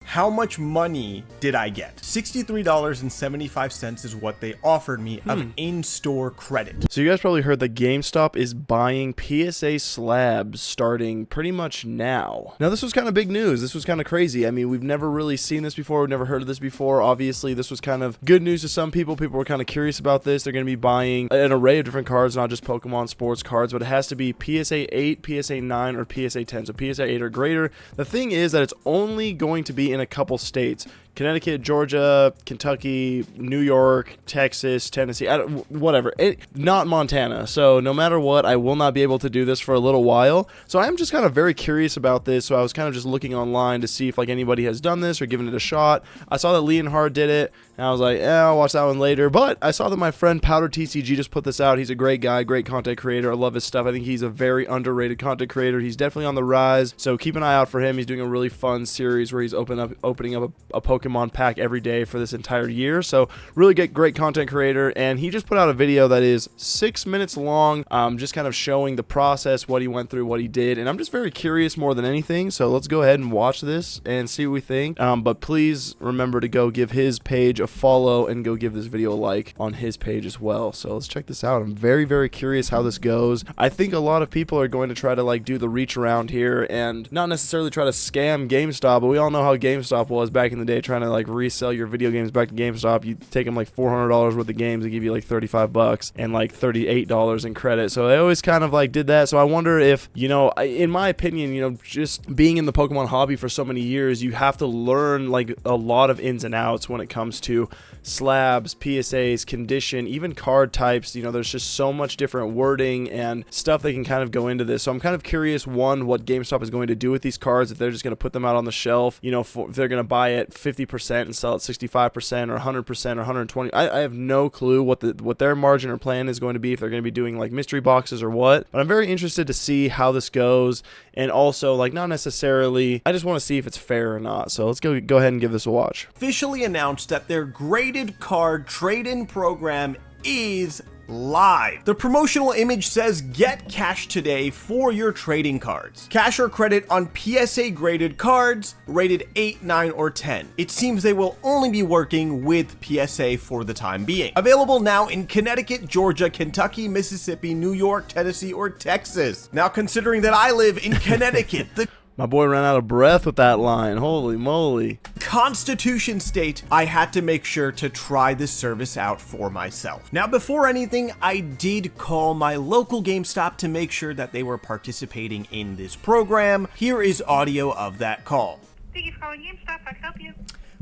how much money did I get? $63.75 is what they offered me of in-store credit. So you guys probably heard that GameStop is buying PSA slabs starting pretty much now. Now this was kind of big news. This was kind of crazy. I mean, we've never really seen this before. We've never heard of this before. Obviously, this was kind of good news to some people. People were kind of curious about this. They're going to be buying an array of different cards, not just Pokemon sports cards, but it has to be PSA 8, PSA 9, or PSA 10. So PSA 8 or greater. The thing is that it's only going to be in a couple states. Connecticut, Georgia, Kentucky, New York, Texas, Tennessee, whatever. Not Montana. So no matter what, I will not be able to do this for a little while. So I'm just kind of very curious about this. So I was kind of just looking online to see if like anybody has done this or given it a shot. I saw that Leonhard did it, and I was like, I'll watch that one later. But I saw that my friend Powder TCG just put this out. He's a great guy, great content creator. I love his stuff. I think he's a very underrated content creator. He's definitely on the rise. So keep an eye out for him. He's doing a really fun series where he's opening up a Pokemon pack every day for this entire year. So really great content creator, and he just put out a video that is 6 minutes long, just kind of showing the process, what he went through, what he did, and I'm just very curious more than anything. So let's go ahead and watch this and see what we think. But please remember to go give his page a follow and go give this video a like on his page as well. So let's check this out. I'm very, very curious how this goes. I think a lot of people are going to try to like do the reach around here and not necessarily try to scam GameStop, but we all know how GameStop was back in the day, trying to like resell your video games back to GameStop. You take them like $400 worth of games and give you like $35 and like $38 in credit. So they always kind of like did that. So I wonder if, you know, in my opinion, you know, just being in the Pokemon hobby for so many years, you have to learn like a lot of ins and outs when it comes to slabs, PSAs, condition, even card types. You know, there's just so much different wording and stuff that can kind of go into this. So I'm kind of curious, one, what GameStop is going to do with these cards, if they're just going to put them out on the shelf, you know, if they're going to buy it 50% and sell it 65% or 100% or 120. I have no clue what their margin or plan is going to be, if they're going to be doing like mystery boxes or what. But I'm very interested to see how this goes, and also like not necessarily, I just want to see if it's fair or not. So let's go ahead and give this a watch. Officially announced that their graded card trade-in program is live. The promotional image says get cash today for your trading cards. Cash or credit on PSA graded cards rated 8, 9, or 10. It seems they will only be working with PSA for the time being. Available now in Connecticut, Georgia, Kentucky, Mississippi, New York, Tennessee, or Texas. Now, considering that I live in Connecticut, My boy ran out of breath with that line. Holy moly. Constitution state, I had to make sure to try this service out for myself. Now, before anything, I did call my local GameStop to make sure that they were participating in this program. Here is audio of that call. Thank you for calling GameStop. I can help you.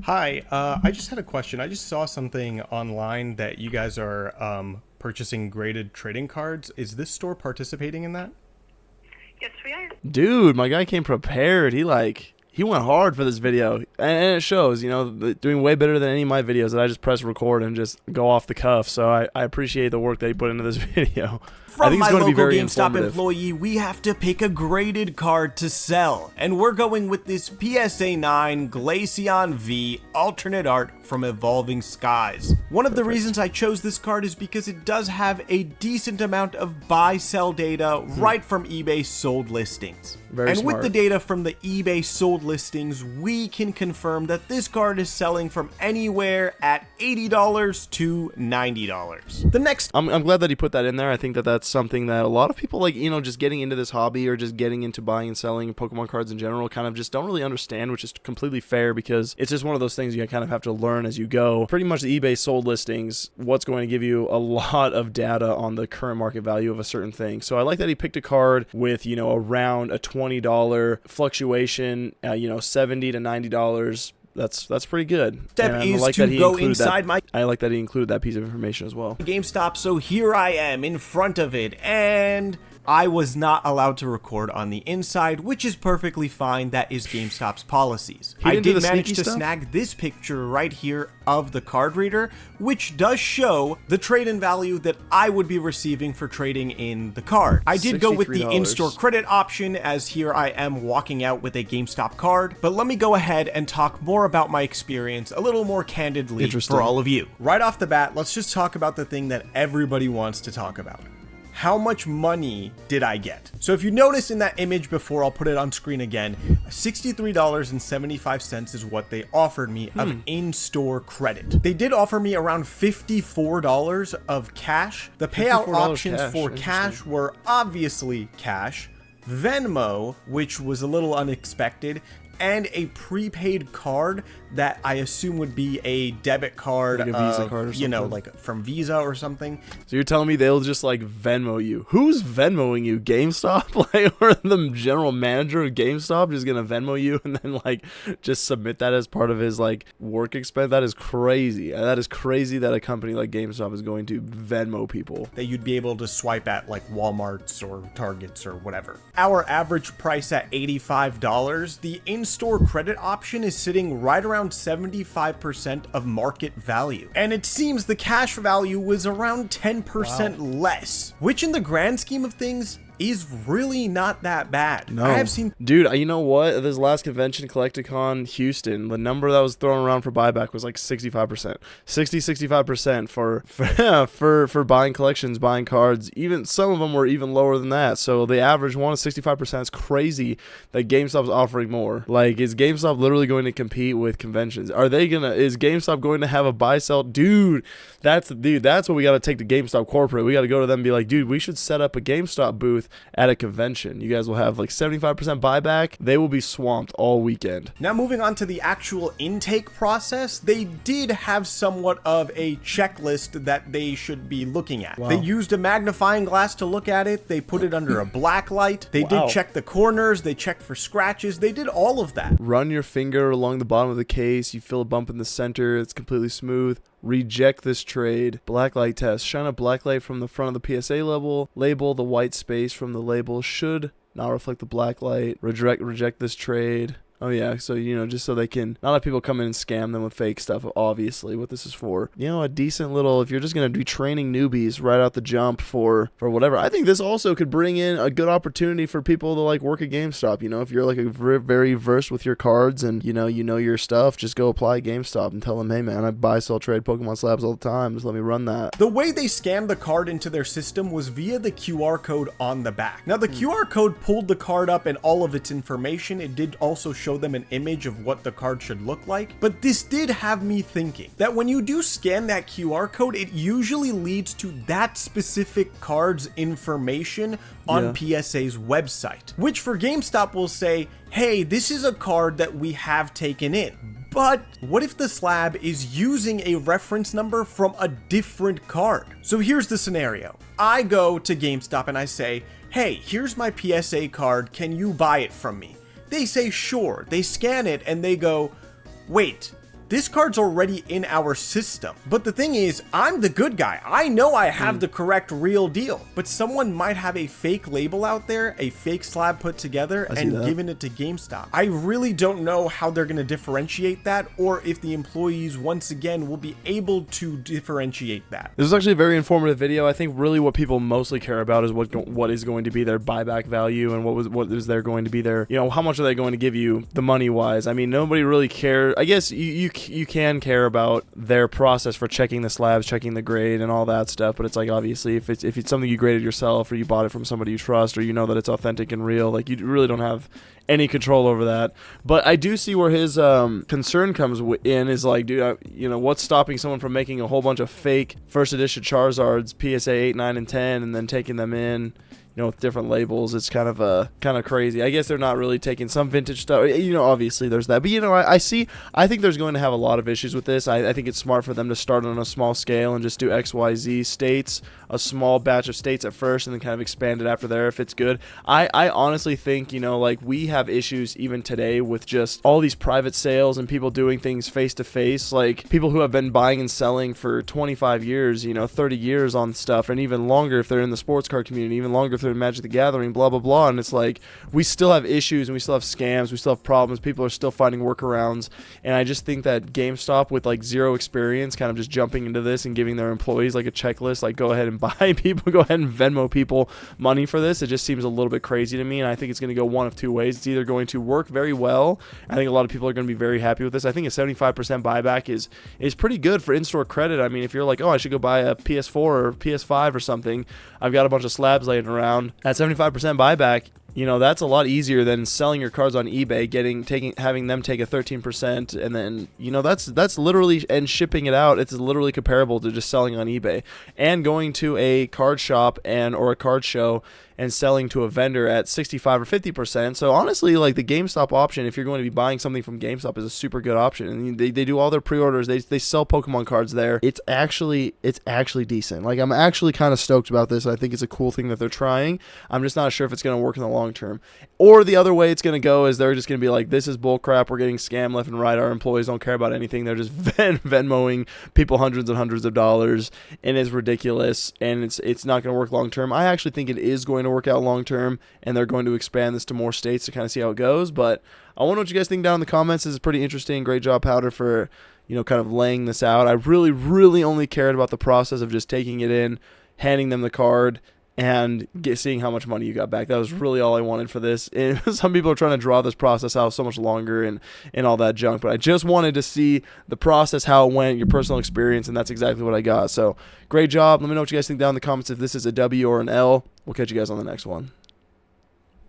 Hi, I just had a question. I just saw something online that you guys are purchasing graded trading cards. Is this store participating in that? Yes, we are. Dude, my guy came prepared. He went hard for this video, and it shows, you know, doing way better than any of my videos that I just press record and just go off the cuff. So I appreciate the work that he put into this video. I From think it's my going to be local very GameStop informative. employee, we have to pick a graded card to sell, and we're going with this PSA 9 Glaceon V alternate art from Evolving Skies. One of the reasons I chose this card is because it does have a decent amount of buy-sell data right from eBay sold listings. Very and smart. with the data from the eBay sold listings, we can confirm that this card is selling from anywhere at $80 to $90. The next I'm glad that he put that in there. I think that that's something that a lot of people, like, you know, just getting into this hobby or just getting into buying and selling Pokemon cards in general kind of just don't really understand, which is completely fair because it's just one of those things you kind of have to learn as you go. Pretty much the eBay sold listings, what's going to give you a lot of data on the current market value of a certain thing. So I like that he picked a card with, you know, around a $20 fluctuation, you know, $70 to $90. That's pretty good. step is to go inside my I like that he included that piece of information as well. GameStop, so here I am in front of it, and I was not allowed to record on the inside, which is perfectly fine. That is GameStop's policies. I didn't do did the manage sneaky to stuff? snag this picture right here of the card reader, which does show the trade-in value that I would be receiving for trading in the card. I did go with the $63. in-store credit option, as here I am walking out with a GameStop card, but let me go ahead and talk more about my experience a little more candidly for all of you. Right off the bat, let's just talk about the thing that everybody wants to talk about. how much money did I get? So if you notice in that image before, I'll put it on screen again, $63.75 is what they offered me of in-store credit. They did offer me around $54 of cash. The payout options for cash were obviously cash, Venmo, which was a little unexpected, and a prepaid card that I assume would be a debit card, like a Visa card or something. You know, like from Visa or something. So you're telling me they'll just like Venmo you? Who's Venmoing you? GameStop? Like, or the general manager of GameStop just gonna Venmo you and then like just submit that as part of his like work expense? That is crazy. That is crazy that a company like GameStop is going to Venmo people. That you'd be able to swipe at like Walmart's or Target's or whatever. Our average price at $85. The in-store credit option is sitting right around 75% of market value. And it seems the cash value was around 10% less, which in the grand scheme of things is really not that bad. No. I have seen... Dude, you know what? At this last convention, Collecticon Houston, the number that was thrown around for buyback was like 65%. 65% for buying collections, buying cards. Even some of them were even lower than that. So the average one is 65%. It's crazy that GameStop's offering more. Like, is GameStop literally going to compete with conventions? Is GameStop going to have a buy sell? Dude, that's what we got to take to GameStop corporate. We got to go to them and be like, dude, we should set up a GameStop booth at a convention. You guys will have like 75% buyback. They will be swamped all weekend. Now moving on to the actual intake process, they did have somewhat of a checklist that they should be looking at. Wow. They used a magnifying glass to look at it. They put it under a black light. They did check the corners. They checked for scratches. They did all of that. Run your finger along the bottom of the case. You feel a bump in the center. It's completely smooth. Reject this trade. Black light test. Shine a black light from the front of the PSA label. The white space from the label should not reflect the black light. Reject this trade. Oh yeah, so just so they can not let people come in and scam them with fake stuff, obviously what this is for. A decent little, if you're just going to be training newbies right out the jump for whatever. I think this also could bring in a good opportunity for people to like work at GameStop. If you're like a very versed with your cards and you know your stuff, just go apply at GameStop and tell them, hey man, I buy, sell, trade Pokemon slabs all the time. Just let me run that. The way they scanned the card into their system was via the QR code on the back. Now the QR code pulled the card up and all of its information. It did also show them an image of what the card should look like, but this did have me thinking that when you do scan that QR code, it usually leads to that specific card's information on PSA's website, which for GameStop will say, hey, this is a card that we have taken in. But what if the slab is using a reference number from a different card? So here's the scenario. I go to GameStop and I say, hey, here's my PSA card. Can you buy it from me? They say sure. They scan it and they go, wait, this card's already in our system. But the thing is, I'm the good guy. I know I have the correct real deal, but someone might have a fake label out there, a fake slab put together and given it to GameStop. I really don't know how they're going to differentiate that, or if the employees once again will be able to differentiate that. This is actually a very informative video. I think really what people mostly care about is what is going to be their buyback value and what is there going to be their, how much are they going to give you the money wise. I mean, nobody really cares. I guess you can care about their process for checking the slabs, checking the grade and all that stuff, but it's like obviously if it's something you graded yourself or you bought it from somebody you trust or you know that it's authentic and real, like you really don't have any control over that. But I do see where his concern comes in is like, dude, what's stopping someone from making a whole bunch of fake first edition Charizards, PSA 8, 9, and 10, and then taking them in with different labels? It's kind of crazy. I guess they're not really taking some vintage stuff. Obviously there's that. But I think there's going to have a lot of issues with this. I think it's smart for them to start on a small scale and just do XYZ states, a small batch of states at first, and then kind of expand it after there if it's good. I honestly think, we have issues even today with just all these private sales and people doing things face to face, like people who have been buying and selling for 25 years, 30 years on stuff, and even longer if they're in the sports card community, even longer if they're to Magic the Gathering, blah, blah, blah. And it's like, we still have issues and we still have scams. We still have problems. People are still finding workarounds. And I just think that GameStop, with like zero experience, kind of just jumping into this and giving their employees like a checklist, like go ahead and buy people, go ahead and Venmo people money for this. It just seems a little bit crazy to me. And I think it's going to go one of two ways. It's either going to work very well. I think a lot of people are going to be very happy with this. I think a 75% buyback is pretty good for in-store credit. I mean, if you're like, oh, I should go buy a PS4 or PS5 or something, I've got a bunch of slabs laying around. At 75% buyback, you know, that's a lot easier than selling your cards on eBay, having them take a 13%, and then, you know, that's literally, and shipping it out, it's literally comparable to just selling on eBay and going to a card shop or a card show and selling to a vendor at 65 or 50%. So honestly, like, the GameStop option, if you're going to be buying something from GameStop, is a super good option. And they do all their pre-orders. They sell Pokemon cards there. It's actually decent. Like, I'm actually kind of stoked about this. I think it's a cool thing that they're trying. I'm just not sure if it's going to work in the long term. Or the other way it's going to go is they're just going to be like, this is bullcrap. We're getting scammed left and right. Our employees don't care about anything. They're just Venmoing people hundreds and hundreds of dollars, and it's ridiculous, and it's not going to work long term. I actually think it is going to work out long term, and they're going to expand this to more states to kind of see how it goes. But I want to know what you guys think down in the comments. This is pretty interesting. Great job, Powder, for, you know, kind of laying this out. I really, really only cared about the process of just taking it in, handing them the card, and seeing how much money you got back. That was really all I wanted for this. And some people are trying to draw this process out so much longer and all that junk, but I just wanted to see the process, how it went, your personal experience, and that's exactly what I got. So great job. Let me know what you guys think down in the comments if this is a W or an L. We'll catch you guys on the next one.